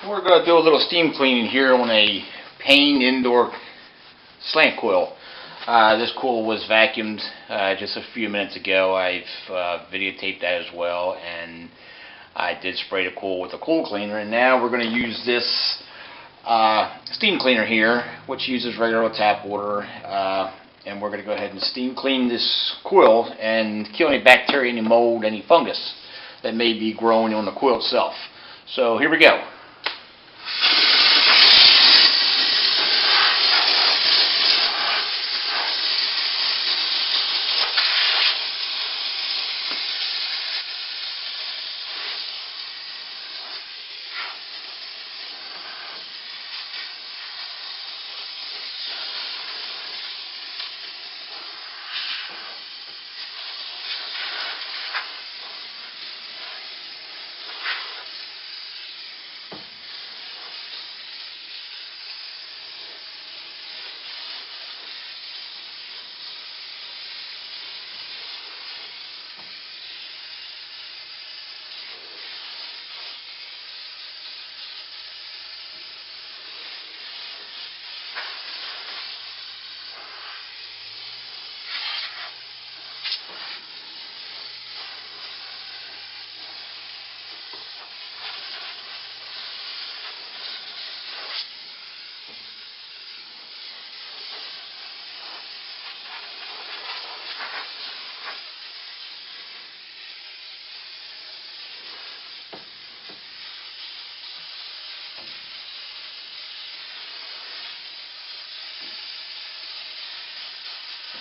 We're going to do a little steam cleaning here on a Payne indoor slant coil. This coil was vacuumed just a few minutes ago. I've videotaped that as well, and I did spray the coil with a coil cleaner, and now we're going to use this steam cleaner here, which uses regular tap water, and we're going to go ahead and steam clean this coil and kill any bacteria, any mold, any fungus that may be growing on the coil itself. So here we go.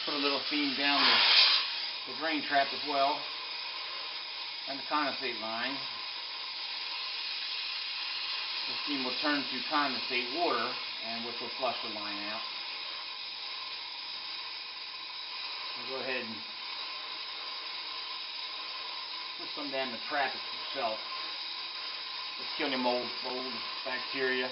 Put a little steam down the drain trap as well, and the condensate line. The steam will turn to condensate water, and which will flush the line out. We'll go ahead and put some down the trap itself. Just kill any mold, bacteria.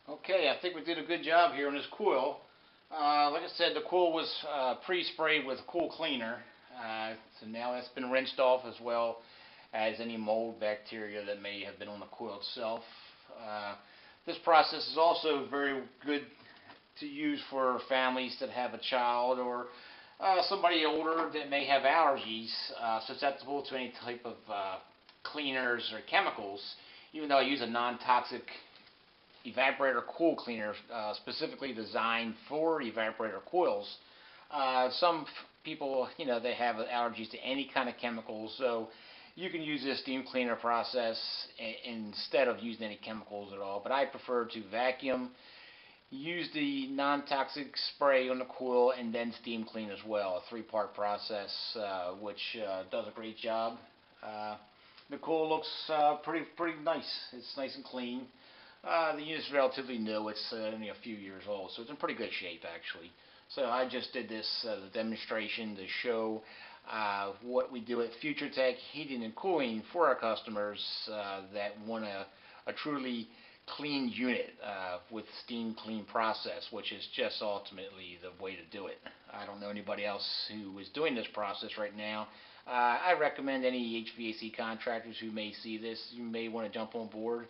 Okay, I think we did a good job here on this coil. Like I said, the coil was pre-sprayed with coil cleaner, so now that's been rinsed off as well as any mold bacteria that may have been on the coil itself. This process is also very good to use for families that have a child or somebody older that may have allergies susceptible to any type of cleaners or chemicals. Even though I use a non-toxic evaporator coil cleaner specifically designed for evaporator coils. Some people, they have allergies to any kind of chemicals, so you can use this steam cleaner process instead of using any chemicals at all. But I prefer to vacuum, use the non-toxic spray on the coil, and then steam clean as well. A three-part process, which does a great job. The coil looks pretty nice. It's nice and clean. The unit's relatively new. It's only a few years old, so it's in pretty good shape actually. So I just did this as a demonstration to show what we do at FutureTech Heating and Cooling for our customers that want a truly clean unit with steam clean process, which is just ultimately the way to do it. I don't know anybody else who is doing this process right now. I recommend any HVAC contractors who may see this, you may want to jump on board.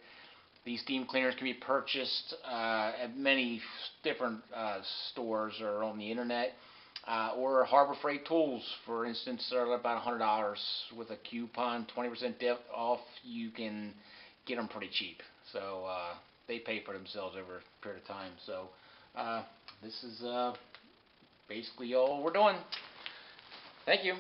These steam cleaners can be purchased at many different stores or on the internet. or Harbor Freight tools, for instance, are about $100 with a coupon, 20% off. You can get them pretty cheap. So they pay for themselves over a period of time. So this is basically all we're doing. Thank you.